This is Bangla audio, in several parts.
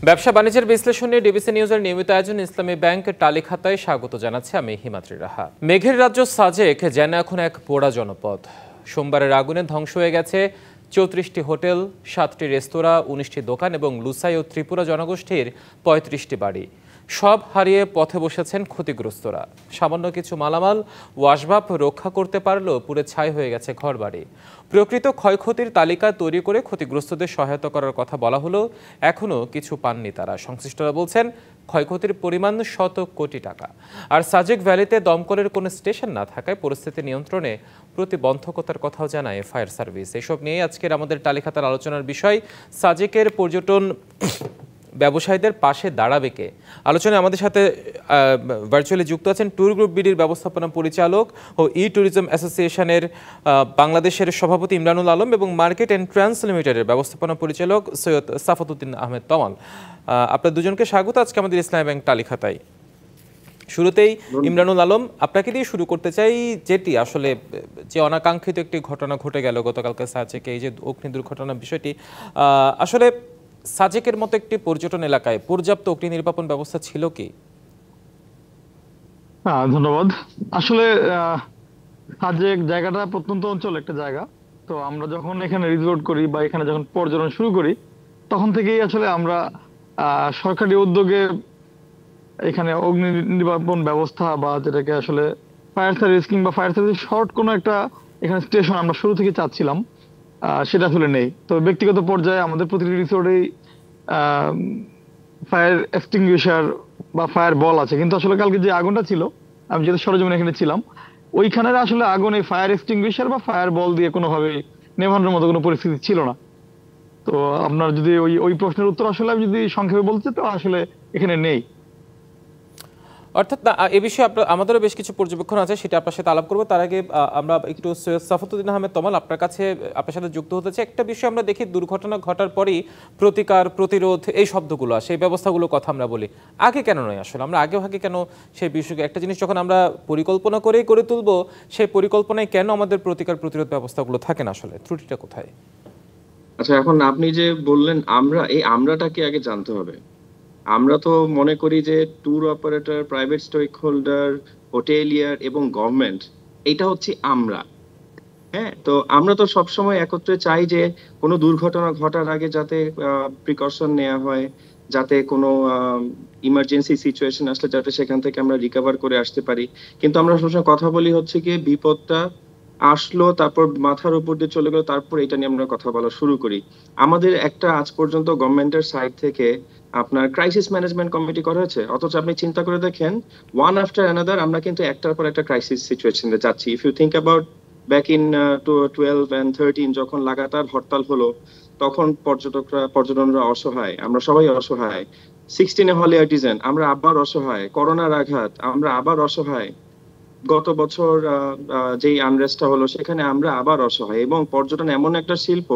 ব্যবসা বাণিজ্যের বিশ্লেষণ নিয়ে ডিবিসি নিউজের নিয়মিত আয়োজন ইসলামী ব্যাংক টালি খাতায় স্বাগত জানাচ্ছে আমি হিমাদ্রি রাহা। মেঘের রাজ্য সাজেক যেন এখন এক পোড়া জনপদ। সোমবারের আগুনে ধ্বংস হয়ে গেছে 34টি হোটেল, 7টি রেস্তোরাঁ, 19টি দোকান এবং লুসাই ও ত্রিপুরা জনগোষ্ঠীর 35টি বাড়ি। সব হারিয়ে পথে বসেছেন ক্ষতিগ্রস্তরা। সামান্য কিছু মালামাল ও আসবাব রক্ষা করতে পারলেও পুড়ে ছাই হয়ে গেছে ঘরবাড়ি। প্রকৃত ক্ষয়ক্ষতির তালিকা তৈরি করে ক্ষতিগ্রস্তদের সহায়তা করার কথা বলা হলেও এখনও কিছু পাননি তারা। সংশ্লিষ্টরা বলছেন ক্ষয়ক্ষতির পরিমাণ শত কোটি টাকা। আর সাজেক ভ্যালিতে দমকলের কোনো স্টেশন না থাকায় পরিস্থিতি নিয়ন্ত্রণে প্রতিবন্ধকতার কথাও জানায় ফায়ার সার্ভিস। এসব নিয়ে আজকের আমাদের টালিখাতার আলোচনার বিষয় সাজেকের পর্যটন ব্যবসায়ীদের পাশে দাঁড়াবে কে। আলোচনায় আমাদের সাথে ভার্চুয়ালি যুক্ত আছেন ট্যুর গ্রুপ বিডির ব্যবস্থাপনা পরিচালক ও ট্যুরিজম অ্যাসোসিয়েশনের বাংলাদেশের সভাপতি ইমরানুল আলম এবং মার্কেট এন্ট্রান্স লিমিটেডের ব্যবস্থাপনা পরিচালক সৈয়দ সাফাতুদ্দিন আহমেদ তমাল। আপনার দুজনকে স্বাগত আজকে আমাদের ইসলামী ব্যাংক টালিখাতায়। শুরুতেই ইমরানুল আলম, আপনাকে দিয়ে শুরু করতে চাই। যেটি আসলে যে অনাকাঙ্ক্ষিত একটি ঘটনা ঘটে গেল গতকালকে সাজেকে, এই যে অগ্নি দুর্ঘটনার বিষয়টি, আসলে সাজেকের মতো একটি পর্যটন এলাকায় পর্যাপ্ত অগ্নি নির্বাপন ব্যবস্থা ছিল কি? ধন্যবাদ। আসলে সাজেক জায়গাটা প্রত্যন্ত অঞ্চল একটা জায়গা। তো আমরা যখন এখানে রিসোর্ট করি বা এখানে যখন পর্যটন শুরু করি তখন থেকেই আসলে আমরা সরকারি উদ্যোগে এখানে অগ্নি নির্বাপন ব্যবস্থা বা যেটাকে আসলে ফায়ার সার্ভিস কিংবা ফায়ার সার্ভিস শর্ট কোনো একটা এখানে স্টেশন আমরা শুরু থেকে চাচ্ছিলাম, সেটা আসলে নেই। তো ব্যক্তিগত পর্যায়ে আমাদের প্রতিটি রিসোর্টেই ফায়ার এক্সটিংগুইশার বা ফায়ার বল আছে, কিন্তু আসলে কালকে যে আগুনটা ছিল, আমি যেহেতু সরেজমিনে এখানে ছিলাম, ওইখানের আসলে আগুন এই ফায়ার এক্সটিংগুইশার বা ফায়ার বল দিয়ে কোনোভাবে নেভানোর মতো কোনো পরিস্থিতি ছিল না। তো আপনার যদি ওই ওই প্রশ্নের উত্তর আসলে আমি যদি সংক্ষেপে বলতে, তো আসলে এখানে নেই। অর্থাৎ এ বিষয়ে আমাদেরও বেশ কিছু পর্যবেক্ষণ আছে, সেটা আপনার সাথে আলাপ করবো। তার আগে আমরা একটু সৈয়দ সাফাতুদ্দিন আহমেদ তমাল আপনার সাথে যুক্ত হতে চাই। একটা বিষয় আমরা দেখি, দুর্ঘটনা ঘটার পরই প্রতিকার, প্রতিরোধ এই শব্দগুলো আসে, এই ব্যবস্থাগুলোর কথা আমরা বলি। আগে কেন নয়? আসলে আমরা আগে কেন সেই বিষয়কে, একটা জিনিস যখন আমরা পরিকল্পনা করেই করে তুলবো, সেই পরিকল্পনায় কেন আমাদের প্রতিকার প্রতিরোধ ব্যবস্থাগুলো থাকে না? আসলে ত্রুটিটা কোথায়? আচ্ছা, এখন আপনি যে বললেন আমরাটাকে আগে জানতে হবে। আমরা তো মনে করি যে tour operator, private stakeholder, hotelier এবং গভর্নমেন্ট, এটা হচ্ছে আমরা। হ্যাঁ, তো আমরা তো সবসময় একত্রে চাই যে কোনো দুর্ঘটনা ঘটার আগে যাতে প্রিকশন নেওয়া হয়, যাতে কোনো ইমার্জেন্সি সিচুয়েশন আসলে যাতে সেখান থেকে আমরা রিকভার করে আসতে পারি। কিন্তু আমরা সবসময় কথা বলি হচ্ছে কি, বিপদটা আসলো তারপর মাথার উপর দিয়ে চলে গেল, তারপর এটা নিয়ে আমরা কথা বলা শুরু করি। আমাদের একটা আজ পর্যন্ত গভর্নমেন্টের সাইড থেকে আপনার ক্রাইসিস ম্যানেজমেন্ট কমিটি করা হয়েছে, অথচ আপনি চিন্তা করে দেখেন, ওয়ান আফটার অ্যানাদার আমরা কিন্তু একটার পর একটা ক্রাইসিস সিচুয়েশনে যাচ্ছি। If you think about back in 12 and 13 যখন লাগাতার হরতাল হলো, তখন পর্যটনরা অসহায়, আমরা সবাই অসহায়। 16 হলে আর্টিজান, আমরা আবার অসহায়। করোনার আঘাত, আমরা আবার অসহায়। গত বছর যেই আনরেস্টটা হলো, সেখানে আমরা আবার অসহায়। এবং পর্যটন এমন একটা শিল্প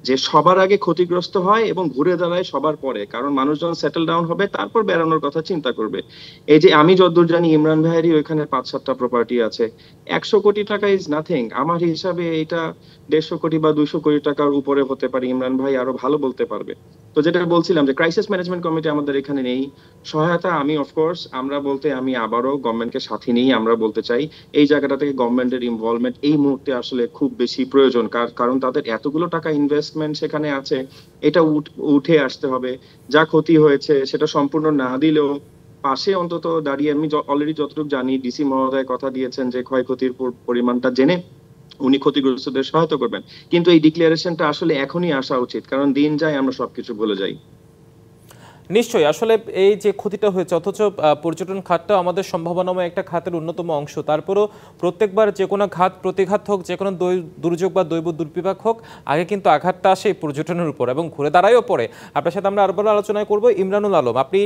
যে সবার আগে ক্ষতিগ্রস্ত হয় এবং ঘুরে দাঁড়ায় সবার পরে, কারণ মানুষজন সেটেল ডাউন হবে, তারপর বেড়ানোর কথা চিন্তা করবে। এই যে আমি যতদূর জানি, ইমরান ভাইয়েরই ওইখানে 5-7টা প্রপার্টি আছে। 100 কোটি টাকা ইজ নাথিং আমার হিসাবে। এটা 150 কোটি বা 200 কোটি টাকার উপরে হতে পারে, ইমরান ভাই আরো ভালো বলতে পারবে। তো যেটা বলছিলাম যে ক্রাইসিস ম্যানেজমেন্ট কমিটি আমাদের এখানে নেই। সহায়তা আমি অফকোর্স, আমি আবারও গভর্নমেন্টকে সাথে নিয়েই আমরা বলতে চাই, এই জায়গাটা থেকে গভর্নমেন্টের ইনভলভমেন্ট এই মুহূর্তে আসলে খুব বেশি প্রয়োজন। কারণ তাদের এতগুলো টাকা ইনভেস্টমেন্ট সেখানে আছে, এটা উঠে আসতে হবে। যা ক্ষতি হয়েছে সেটা সম্পূর্ণ না দিলেও পাশে অন্তত দাঁড়িয়ে, আমি অলরেডি যতটুকু জানি ডিসি মহোদয় কথা দিয়েছেন যে ক্ষয়ক্ষতির পরিমাণটা জেনে উনি ক্ষতিগ্রস্তদের সহায়তা করবেন। কিন্তু এই ডিক্লারেশনটা আসলে এখনই আসা উচিত, কারণ দিন যায় আমরা সবকিছু ভুলে যাই। নিশ্চয়ই, আসলে এই যে ক্ষতিটা হয়েছে, অথচ পর্যটন খাতটা আমাদের সম্ভাবনাময় একটা খাতের অন্যতম অংশ। তারপরও প্রত্যেকবার যে কোনো প্রতিঘাত হোক, যে কোনো দুর্যোগ বা দৈব দুর্বিপাক হোক, আগে কিন্তু আঘাতটা আসে পর্যটনের উপর এবং ঘুরে দাঁড়ায়ও পড়ে। আপনার সাথে আমরা আরও আলোচনা করব। ইমরানুল আলম, আপনি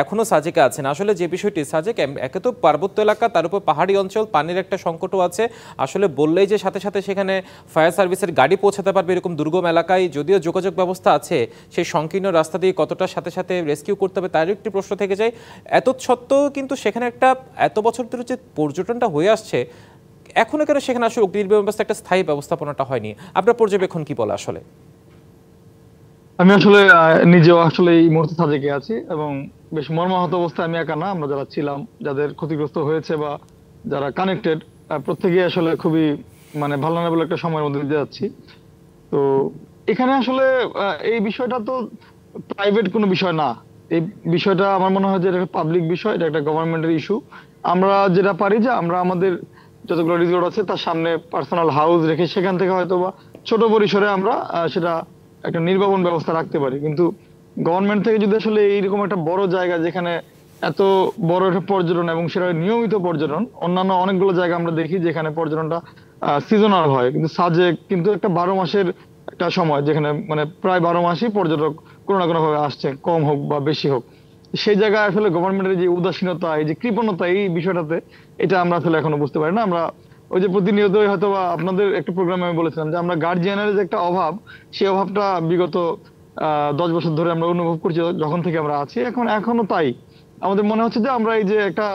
এখনও সাজেকে আছেন। আসলে যে বিষয়টি, সাজেক একে তো পার্বত্য এলাকা, তার উপর পাহাড়ি অঞ্চল, পানির একটা সংকটও আছে। আসলে বললেই যে সাথে সাথে সেখানে ফায়ার সার্ভিসের গাড়ি পৌঁছাতে পারবে এরকম দুর্গম এলাকায়, যদিও যোগাযোগ ব্যবস্থা আছে, সেই সংকীর্ণ রাস্তা দিয়ে কতটা সাথে সাথে রেস্কিউ করতে হবে তার একটি প্রশ্ন থেকে যায়। এত সত্ত্বেও কিন্তু সেখানে একটা এত বছর ধরে যে পর্যটনটা হয়ে আসছে, এখনো কেন সেখানে আসলে অগ্নি নির্বাপন ব্যবস্থা একটা স্থায়ী ব্যবস্থাপনাটা হয়নি? আপনার পর্যবেক্ষণ কি বলে আসলে? আমি আসলে নিজেও আসলে এই মুহূর্তে সাজেকে আছি, এবং বেশ মর্মাহত অবস্থায় আমি একা না, আমরা যারা ছিলাম, যাদের ক্ষতিগ্রস্ত হয়েছে বা যারা কানেক্টেড, প্রত্যেকেই আসলে খুবই মানে ভালনারেবল একটা সময়ের মধ্যে দিয়ে যাচ্ছি। তো এখানে আসলে এই বিষয়টা তো প্রাইভেট কোনো বিষয় না। এই বিষয়টা আমার মনে হয় যে এটা একটা পাবলিক বিষয়, এটা একটা গভর্নমেন্টের ইস্যু। আমরা যেটা পারি যে আমরা আমাদের যতগুলো রিসোর্ট আছে তার সামনে পার্সোনাল হাউস রেখে সেখান থেকে হয়তো বা ছোট পরিসরে আমরা সেটা একটা নির্বাপন ব্যবস্থা রাখতে পারি। কিন্তু গভর্নমেন্ট থেকে যদি আসলে এইরকম একটা বড় জায়গা, যেখানে এত বড় একটা পর্যটন এবং সেটা নিয়মিত পর্যটন, অন্যান্য অনেকগুলো জায়গা আমরা দেখি যেখানে পর্যটনটা সিজনাল হয়, কিন্তু সাজেক কিন্তু একটা 12 মাসের একটা সময়, যেখানে মানে প্রায় 12 মাসই পর্যটক কোনো না কোনো ভাবে আসছে, কম হোক বা বেশি হোক। সেই জায়গায় আসলে গভর্নমেন্টের যে উদাসীনতা, এই যে কৃপণতা এই বিষয়টাতে, এটা আমরা আসলে এখনো বুঝতে পারি না। আমরা ওই যে প্রতিনিয়তই হয়তো বা আপনাদের একটা প্রোগ্রামে আমি বলেছিলাম যে আমরা গার্জিয়ানের যে একটা অভাব, সেই অভাবটা বিগত 10 বছর ধরে আমরা অনুভব করছি যখন থেকে আমরা আছি, এখনো তাই। আমাদের মনে হচ্ছে যে আমরা এই যে একটা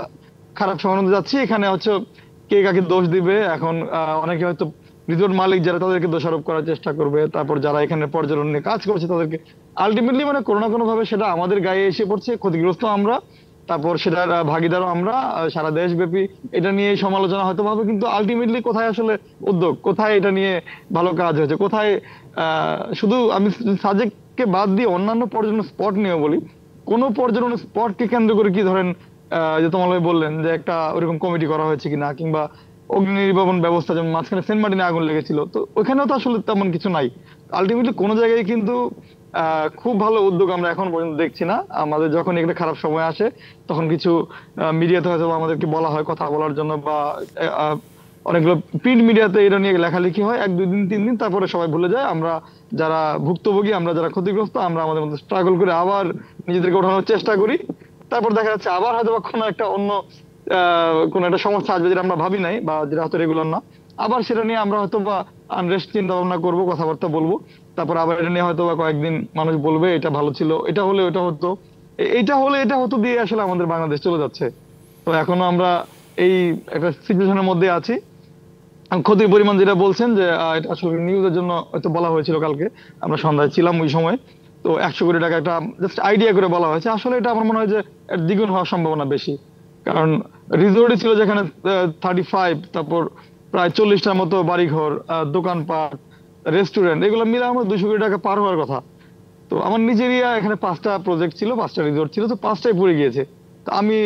খারাপ সময়ের মধ্যে যাচ্ছি, এখানে হচ্ছে কে কাকে দোষ দিবে এখন। অনেকে হয়তো রিসোর্ট মালিক যারা, তাদেরকে দোষারোপ করার চেষ্টা করবে, তারপর যারা এখানে পর্যটন নিয়ে কাজ করছে তাদেরকে, আলটিমেটলি মানে কোনো না কোনো ভাবে সেটা আমাদের গায়ে এসে পড়ছে, ক্ষতিগ্রস্ত আমরা, তারপর সেটার ভাগিদারও আমরা, সারা দেশব্যাপী এটা নিয়ে সমালোচনা হয়তো হবে, কিন্তু আলটিমেটলি কোথায় আসলে উদ্যোগ, কোথায় এটা নিয়ে ভালো কাজ হয়েছে, কোথায় শুধু আমি সাজেককে বাদ দিয়ে অন্যান্য পর্যটন স্পট নিয়ে বলি, কোন পর্যটন স্পটকে কেন্দ্র করে কি ধরেন যে তোমার ভাই বললেন যে একটা ওরকম কমিটি করা হয়েছে কিনা, কিংবা অগ্নি নির্বাপন ব্যবস্থা, যেমন মাঝখানে সেন্ট মার্টিনে আগুন লেগেছিল, তো ওখানেও তো আসলে তেমন কিছু নাই। আলটিমেটলি কোনো জায়গায় কিন্তু খুব ভালো উদ্যোগ আমরা এখন পর্যন্ত দেখছি না। আমাদের যখন একটা খারাপ সময় আসে, তখন কিছু মিডিয়াতে হয়তো বা আমাদেরকে বলা হয় কথা বলার জন্য, বা আহ, অনেকগুলো প্রিন্ট মিডিয়াতে এটা নিয়ে লেখালেখি হয় 1 2 দিন 3 দিন, তারপরে সবাই ভুলে যায়। আমরা যারা ভুক্তভোগী, আমরা যারা ক্ষতিগ্রস্ত, আমরা আমাদের মধ্যে স্ট্রাগল করে আবার নিজেদেরকে ওঠানোর চেষ্টা করি। তারপর দেখা যাচ্ছে আবার হয়তো বা কোনো একটা অন্য কোনো একটা সমস্যা আসবে যেটা আমরা ভাবি নাই, বা যেটা হয়তো রেগুলার না। আবার সেটা নিয়ে আমরা হয়তো বা আনরেস্ট চিন্তা ভাবনা করবো, কথাবার্তা বলবো। তারপর আবার এটা নিয়ে হয়তো বা কয়েকদিন মানুষ বলবে এটা ভালো ছিল, এটা হলে ওটা হতো, এইটা হলে এটা হতো দিয়ে আসলে আমাদের বাংলাদেশ চলে যাচ্ছে। তো এখনো আমরা এই একটা সিচুয়েশনের মধ্যে আছি। ক্ষতির পরিমাণ যেটা বলছেন যে এটা আসলে নিউজের জন্য হয়তো বলা হয়েছিল কালকে, আমরা সন্ধ্যায় ছিলাম ওই সময়। তো 100 কোটি টাকা একটা জাস্ট আইডিয়া করে বলা হয়েছে, আসলে এটা আমার মনে হয় যে এর দ্বিগুণ হওয়ার সম্ভাবনা বেশি। কারণ রিসোর্টই ছিল যেখানে 35, তারপর প্রায় 40টার মতো বাড়িঘর, দোকানপাট, রেস্টুরেন্ট, এগুলো মিলে আমার 200 কোটি টাকা পার হওয়ার কথা। তো আমার নিজেরিয়া এখানে 5টা প্রজেক্ট ছিল, 5টা রিসোর্ট ছিল, তো 5টাই পড়ে গিয়েছে। তো আমি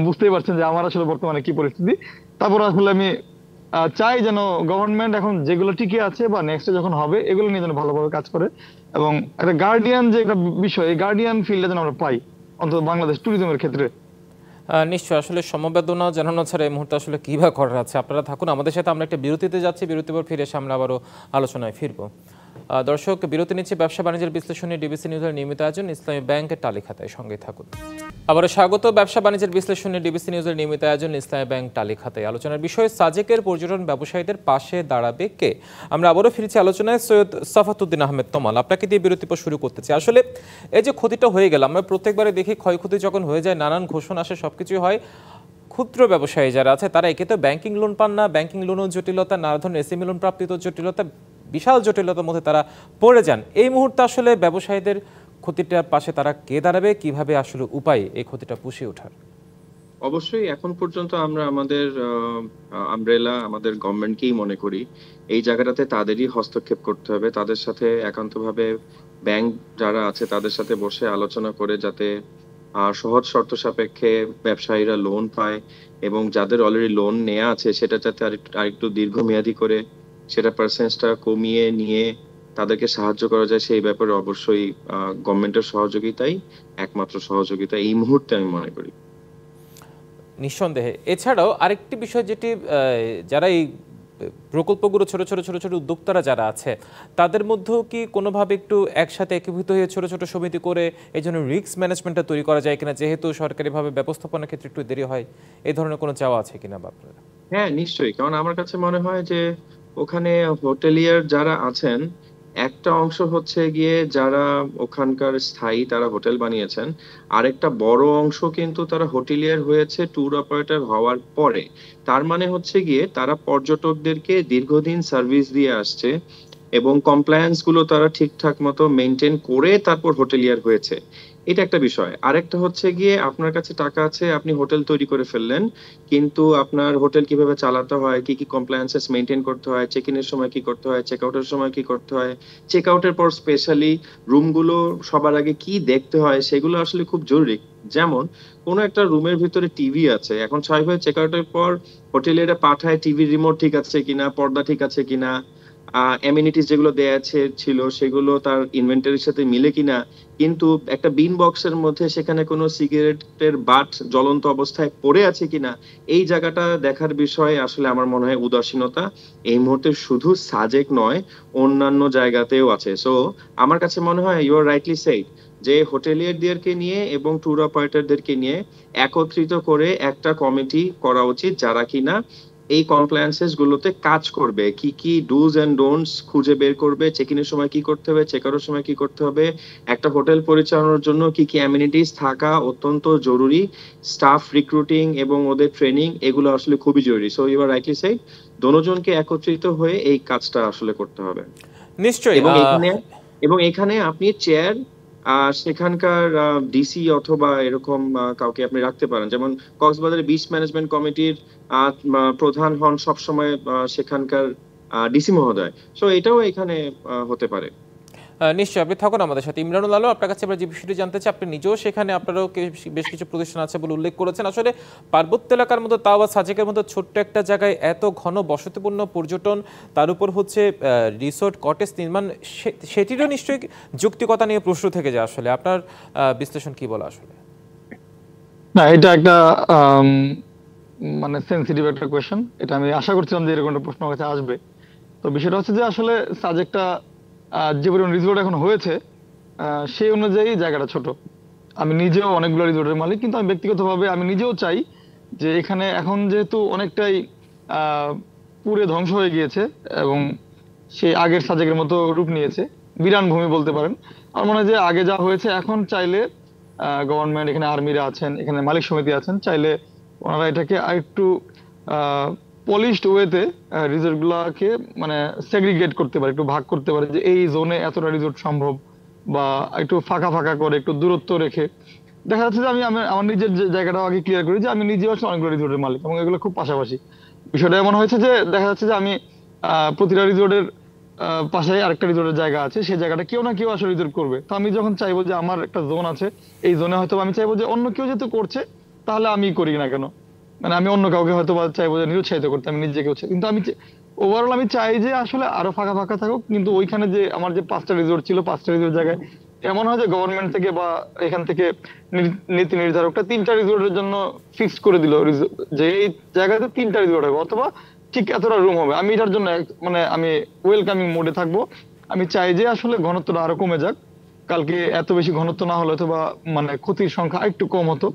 বুঝতেই পারছেন যে আমার আসলে বর্তমানে কি পরিস্থিতি। তারপর আসলে আমি চাই যেন গভর্নমেন্ট এখন যেগুলো টিকে আছে বা নেক্সটে যখন হবে, এগুলো নিয়ে যেন ভালোভাবে কাজ করে, এবং একটা গার্ডিয়ান যে একটা বিষয়, এই গার্ডিয়ান ফিল্ডটা যেন আমরা পাই, অন্তত বাংলাদেশ ট্যুরিজমের ক্ষেত্রে। নিশ্চয়ই, আসলে সমবেদনা জানানো ছাড়া এই মুহূর্তে আসলে কী বা করার আছে। আপনারা থাকুন আমাদের সাথে, আমরা একটা বিরতিতে যাচ্ছি, বিরতির পর ফিরে এসে আমরা আবারও আলোচনায় ফিরবো। দর্শক, বিরতি নিচ্ছে ব্যবসা বাণিজ্যের বিশ্লেষণী ডিবিসি নিউজের নিয়মিত আয়োজন ইসলামী ব্যাংকের টালি খাতায়, সঙ্গে থাকুন। আবারও স্বাগত। ব্যবসা বাণিজ্যের বিশ্লেষণী ডিবিসি নিউজের নিয়মিত আয়োজন ইসলামী ব্যাংক টালি খাতায়। আলোচনার বিষয় সাজেকের পর্যটন ব্যবসায়ীদের পাশে দাঁড়াবে কে। আমরা আবারও ফিরছি আলোচনায়। সৈয়দ সাফাতুদ্দিন আহমেদ তমাল, আপনাকে দিয়ে বিরতি পর শুরু করতে চাই। আসলে এই যে ক্ষতিটা হয়ে গেল, আমরা প্রত্যেকবারে দেখি ক্ষয়ক্ষতি যখন হয়ে যায় নানান ঘোষণা আসে, সবকিছুই হয়। ক্ষুদ্র ব্যবসায়ী যারা আছে তারা একে তো ব্যাংকিং লোন পান না, ব্যাংকিং লোনও জটিলতা, নানা ধরনের এসএমই লোন প্রাপ্তিত জটিলতা, বিশাল জটিলতার মধ্যে তারা পড়ে যান। এই মুহূর্তে আসলে ব্যবসায়ীদের ক্ষতিটার পাশে তারা কে দাঁড়াবে, কিভাবে আসলে উপায় এই ক্ষতিটা পুষিয়ে ওঠার? অবশ্যই এখন পর্যন্ত আমরা আমাদের আমব্রেলা আমাদের গভর্নমেন্টকেই মনে করি এই জায়গাটাতে তাদেরই হস্তক্ষেপ করতে হবে। তাদের সাথে একান্তভাবে ব্যাংক যারা আছে তাদের সাথে বসে আলোচনা করে যাতে সহজ শর্ত সাপেক্ষে ব্যবসায়ীরা লোন পায়, এবং যাদের অলরেডি লোন নেওয়া আছে সেটা যাতে আরেকটু দীর্ঘমেয়াদী করে সেটা পার্সেন্টেজটা কমিয়ে নিয়ে তাদেরকে সাহায্য করা যায়, সেই ব্যাপারে অবশ্যই গভর্নমেন্টের সহযোগিতাই একমাত্র সহযোগিতা এই মুহূর্তে আমি মনে করি। নিঃসন্দেহে। এছাড়াও আরেকটি বিষয় যেটি, যারা এই প্রকল্পগুলো ছোট ছোট ছোট ছোট উদ্যোক্তারা যারা আছে তাদের মধ্যেও কি কোনোভাবে একটু একসাথে একীভূত হয়ে ছোট ছোট সমিতি করে এই জন্য রিস্ক ম্যানেজমেন্টটা তৈরি করা যায় কিনা, যেহেতু সরকারিভাবে ব্যবস্থাপনার ক্ষেত্রে একটু দেরি হয়, এই ধরনের কোনো চাওয়া আছে কিনা বা আপনার? হ্যাঁ, নিশ্চয়ই। কারণ আমার কাছে মনে হয় যে ওখানে হোটেলিয়ার যারা আছেন, একটা অংশ হচ্ছে গিয়ে যারা ওখানকার স্থায়ী তারা হোটেল বানিয়েছেন। আরেকটা বড় অংশ কিন্তু তারা হোটেলিয়ার হয়েছে ট্যুর অপারেটর হওয়ার পরে। তার মানে হচ্ছে গিয়ে তারা পর্যটকদেরকে দীর্ঘদিন সার্ভিস দিয়ে আসছে। এবং কমপ্লায়েন্স গুলো তারা ঠিকঠাক মতো মেনটেন করে তারপর হোটেলিয়ার হয়েছে। এটা একটা বিষয়। আরেকটা হচ্ছে গিয়ে আপনার কাছে টাকা আছে, আপনি হোটেল তৈরি করে ফেললেন। কিন্তু আপনার হোটেল কিভাবে চালাতে হয়, কি কমপ্লায়েন্সেস মেইনটেইন করতে হয়, চেক ইন এর সময় কি করতে হয়, চেক আউট এর সময় কি করতে হয়, চেক আউট এর পর স্পেশালি রুমগুলো সবার আগে কি দেখতে হয় সেগুলো আসলে খুব জরুরি। যেমন কোনো একটা রুমের ভিতরে টিভি আছে। এখন স্বাভাবিকভাবে চেক আউট এর পর হোটেলিয়াররা পাঠায় টিভির রিমোট ঠিক আছে কিনা, পর্দা ঠিক আছে কিনা, অ্যামেনিটিস যেগুলো দেয়া ছিল সেগুলো তার ইনভেন্টরির সাথে মিলে কিনা। কিন্তু একটা বিন বক্সের মধ্যে সেখানে কোনো সিগারেটের বাট জ্বলন্ত অবস্থায় পড়ে আছে কিনা, এই জায়গাটা দেখার বিষয়ে আসলে আমার মনে হয় উদাসীনতা এই মুহূর্তে শুধু সাজেক নয়, অন্যান্য জায়গাতেও আছে। সো আমার কাছে মনে হয় ইউ আর রাইটলি সেইড যে হোটেলিয়ারদেরকে নিয়ে এবং ট্যুর অপারেটরদেরকে নিয়ে একত্রিত করে একটা কমিটি করা উচিত, যারা কিনা এই কমপ্লায়েন্সেস গুলোতে কাজ করবে, কি ডুজ এন্ড ডোন্টস খুঁজে বের করবে, চেক ইনের সময় কি করতে হবে, চেক আউটের সময় কি করতে হবে, একটা হোটেল পরিচালনার জন্য কি অ্যামেনিটিস থাকা অত্যন্ত জরুরি, স্টাফ রিক্রুটিং এবং ওদের ট্রেনিং এগুলো আসলে খুবই জরুরি। So you are rightly said, দোনোজনকে একত্রিত হয়ে এই কাজটা আসলে করতে হবে। নিশ্চয়ই। এবং এখানে আপনি চেয়ার সেখানকার ডিসি অথবা এরকম কাউকে আপনি রাখতে পারেন। যেমন কক্সবাজারের বিচ ম্যানেজমেন্ট কমিটির প্রধান হন সবসময় সেখানকার ডিসি মহোদয়। সো এটাও এখানে হতে পারে। নিশ্চয়ই, আপনি থাকুন আমাদের সাথে। ইমরানুল আলম, আপনার কাছে আমরা যে বিষয়টি জানতে চাই, আপনি নিজেও সেখানে, আপনারও বেশ কিছু প্রতিষ্ঠান আছে বলে উল্লেখ করেছেন। আসলে পার্বত্য এলাকার মতো, তাও আবার সাজেকের মতো ছোট্ট একটা জায়গায় এত ঘন বসতিপূর্ণ পর্যটন, তার উপর হচ্ছে রিসোর্ট কটেজ নির্মাণ, সেটিরও নিশ্চয়ই যৌক্তিকতা নিয়ে প্রশ্ন থেকে যায়। আসলে আপনার বিশ্লেষণ কি বলা আসলে? না, এটা একটা মানে সেন্সিটিভ একটা কোয়েশ্চেন। এটা আমি আশা করছিলাম যে এরকম একটা প্রশ্ন আমার কাছে আসবে। তো বিষয়টা হচ্ছে যে আসলে সাজেকটা যে পরিমাণ রিসোর্ট এখন হয়েছে, সেই অনুযায়ী জায়গাটা ছোট। আমি নিজেও অনেকগুলো রিসোর্টের মালিক, কিন্তু আমি ব্যক্তিগতভাবে আমি নিজেও চাই যে এখানে এখন যেহেতু অনেকটাই পুড়ে ধ্বংস হয়ে গিয়েছে এবং সেই আগের সাজেকের মতো রূপ নিয়েছে, বিরান ভূমি বলতে পারেন। আমার মনে হয় যে আগে যা হয়েছে, এখন চাইলে গভর্নমেন্ট, এখানে আর্মিরা আছেন, এখানে মালিক সমিতি আছেন, চাইলে ওনারা এটাকে আরেকটু পলিশড ওয়েতে রিসোর্ট গুলাকে মানে সেগ্রিগেট করতে পারে, একটু ভাগ করতে পারে যে এই জোনে এতটা রিসোর্ট সম্ভব, বা একটু ফাঁকা ফাঁকা করে একটু দূরত্ব রেখে। দেখা যাচ্ছে যে আমি আমার নিজের যে জায়গাটাও আগে ক্লিয়ার করি যে আমি নিজেও আসলে অনেকগুলো রিসোর্টের মালিক এবং এগুলো খুব পাশাপাশি। বিষয়টা এমন হয়েছে যে দেখা যাচ্ছে যে আমি প্রতিটা রিসোর্টের পাশে আরেকটা রিসোর্টের জায়গা আছে, সেই জায়গাটা কেউ না কেউ আসলে রিসোর্ট করবে। তো আমি যখন চাইবো যে আমার একটা জোন আছে, এই জোনে হয়তো আমি চাইবো যে অন্য কেউ যেহেতু করছে, তাহলে আমি করি না কেন, মানে আমি অন্য কাউকে হয়তো চাইবো যে নিরুৎসাহিত করতে, আমি নিজেকেও চাই। কিন্তু আমি ওভারঅল আমি চাই যে আসলে আরো ফাঁকা ফাঁকা থাকুক, কিন্তু ওইখানে যে আমার যে 5টা রিসোর্ট ছিল, 5টা রিসোর্ট জায়গায় এমন হয় যে গভর্নমেন্ট থেকে বা এখান থেকে নীতি নির্ধারকটা 3টা রিসোর্টের জন্য ফিক্স করে দিল যে এই জায়গাতে 3টা রিসোর্ট হবে অথবা ঠিক এতটা রুম হবে। আমি এটার জন্য মানে আমি ওয়েলকামিং মোডে থাকবো। আমি চাই যে আসলে ঘনত্বটা আরো কমে যাক, কালকে এত বেশি ঘনত্ব না হলে অথবা মানে ক্ষতির সংখ্যা একটু কম হতো।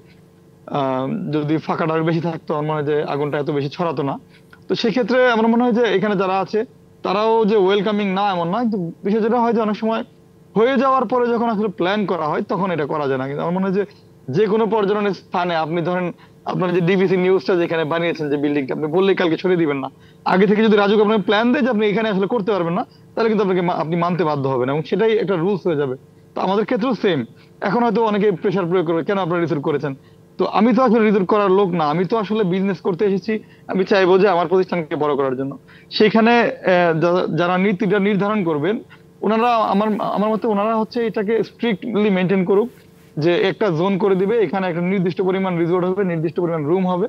যদি ফাঁকাটা আরো বেশি থাকতো, আমার মনে হয় যে আগুনটা এত বেশি ছড়াতো না। তো সেক্ষেত্রে আমার মনে হয় যে এখানে যারা আছে তারাও যে ওয়েলকামিং না এমন না, কিন্তু বিষয় যেটা হয় যে অনেক সময় হয়ে যাওয়ার পরে যখন আসলে প্ল্যান করা হয় তখন এটা করা যায় না। কিন্তু আমার মনে হয় যে যে কোনো পর্যটনের স্থানে আপনি ধরেন আপনার যে ডিবিসি নিউজটা যেখানে বানিয়েছেন যে বিল্ডিংটা, আপনি বললেই কালকে ছড়িয়ে দিবেন না। আগে থেকে যদি রাজুক আপনাকে প্ল্যান দেয় যে আপনি এখানে আসলে করতে পারবেন না, তাহলে কিন্তু আপনাকে আপনি মানতে বাধ্য হবেন এবং সেটাই একটা রুলস হয়ে যাবে। তো আমাদের ক্ষেত্রেও সেম। এখন হয়তো অনেকে প্রেশার প্রয়োগ করবে, কেন আপনারা রিসোর্ট করেছেন? তো আমি তো আসলে রিসোর্ট করার লোক না, আমি তো আসলে বিজনেস করতে এসেছি। আমি চাইবো যে আমার প্রতিষ্ঠানকে বড় করার জন্য সেখানে যারা নীতিটা নির্ধারণ করবেন, ওনারা আমার আমার মতে ওনারা হচ্ছে এটাকে স্ট্রিক্টলি মেনটেন করুক, যে একটা জোন করে দিবে, এখানে একটা নির্দিষ্ট পরিমাণ রিসোর্ট হবে, নির্দিষ্ট পরিমাণ রুম হবে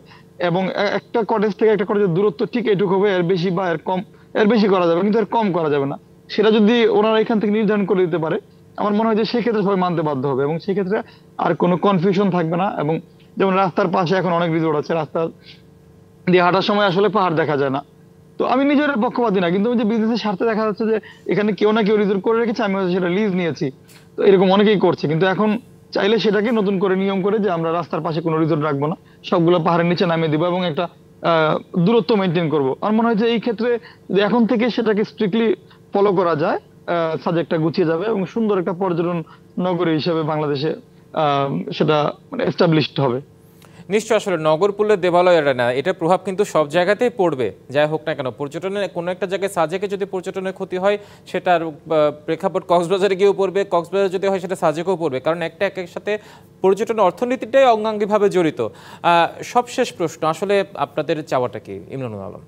এবং একটা কটেজ থেকে একটা কটেজের দূরত্ব ঠিক এটুকু হবে, এর বেশি বা এর কম, এর বেশি করা যাবে কিন্তু এর কম করা যাবে না। সেটা যদি ওনারা এখান থেকে নির্ধারণ করে দিতে পারে, আমার মনে হয় যে সেক্ষেত্রে সবাই মানতে বাধ্য হবে এবং সেক্ষেত্রে আর কোনো কনফিউশন থাকবে না। এবং যেমন রাস্তার পাশে এখন অনেক রিসোর্ট আছে, রাস্তা দিয়ে হাঁটার সময় আসলে পাহাড় দেখা যায় না। তো আমি নিজের পক্ষপাতী না, কিন্তু ওই যে বিজনেসের স্বার্থে দেখা যাচ্ছে যে এখানে কেউ না কেউ রিসোর্ট করে রেখেছে, আমি হয়তো সেটা লিজ নিয়েছি। তো এরকম অনেকেই করছে, কিন্তু এখন চাইলে সেটাকে নতুন করে নিয়ম করে যে আমরা রাস্তার পাশে কোনো রিসোর্ট রাখবো না, সবগুলো পাহাড়ের নিচে নামিয়ে দিব এবং একটা দূরত্ব মেনটেন করব। আমার মনে হয় যে এই ক্ষেত্রে যদি এখন থেকে সেটাকে স্ট্রিক্টলি ফলো করা যায়, সাবজেক্টটা গুছিয়ে যাবে এবং সুন্দর একটা পর্যটন নগরী হিসেবে বাংলাদেশে সেটা মানে এস্টাবলিশড হবে। নিশ্চয় আসলে নগরপুলের দেবালয় এটা না, এটার প্রভাব কিন্তু সব জায়গাতেই পড়বে, যাই হোক না কেন। পর্যটনের কোনো একটা জায়গায় সাজেকে যদি পর্যটনের ক্ষতি হয়, সেটার প্রেক্ষাপট কক্সবাজারে গিয়েও পড়বে, কক্সবাজারে যদি হয় সেটা সাজেকেও পড়বে, কারণ একটা একের সাথে পর্যটন অর্থনীতিটাই অঙ্গাঙ্গিভাবে জড়িত। সবশেষ প্রশ্ন, আসলে আপনাদের চাওয়াটা কি, ইমরানুল আলম?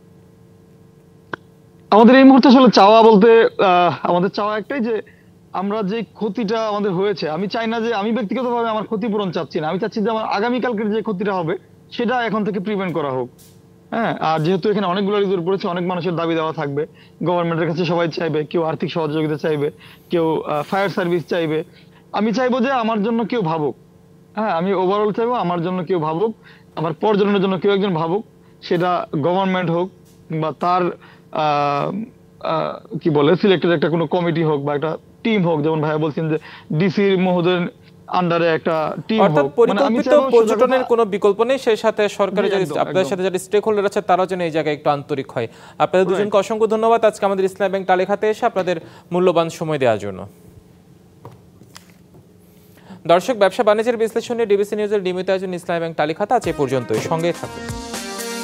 আমাদের এই মুহূর্তে আসলে চাওয়া বলতে আমাদের চাওয়া একটাই যে আমরা যে ক্ষতিটা আমাদের হয়েছে, আমি চাই না যে, আমি ব্যক্তিগতভাবে আমার ক্ষতিপূরণ চাচ্ছি না, আমি চাচ্ছি যে আমার আগামীকালকের যে ক্ষতিটা হবে সেটা এখন থেকে প্রিভেন্ট করা হোক। হ্যাঁ, আর যেহেতু এখানে অনেকগুলো রিজোর্ট পড়েছে, অনেক মানুষের দাবি দেওয়া থাকবে, গভর্নমেন্টের কাছে সবাই চাইবে, কেউ আর্থিক সহযোগিতা চাইবে, কেউ ফায়ার সার্ভিস চাইবে। আমি চাইবো যে আমার জন্য কেউ ভাবুক। হ্যাঁ, আমি ওভারঅল চাইবো আমার জন্য কেউ ভাবুক, আমার পর্যটনের জন্য কেউ একজন ভাবুক, সেটা গভর্নমেন্ট হোক বা তার আহ, কি বলে সিলেক্টেড একটা কোনো কমিটি হোক বা একটা টিম হোক, যেমন ভাইয়া বলছেন যে ডিসি মহোদয়ের আন্ডারে একটা টিম অর্থাৎ হোক। মানে আমি পরিকল্পিত চাইবো সোজা পর্যটনের কথা, কোনো বিকল্প নেই, সেই সাথে সরকারের জি, যারা একদম, আপনাদের একদম। সাথে যারা স্টেক হোল্ডার আছে তারাও যেন এই জায়গায় একটু আন্তরিক হয়। আপনাদের দুজনকে অসংখ্য ধন্যবাদ আজকে আমাদের ইসলামী ব্যাংক টালিখাতে এসে আপনাদের মূল্যবান সময় দেওয়ার জন্য। দর্শক, ব্যবসা বাণিজ্যের বিশ্লেষণে ডিবিসি নিউজের নিয়মিত আয়োজন ইসলামী ব্যাংক টালিখাতা আজ এ পর্যন্তই, সঙ্গে থাকুন।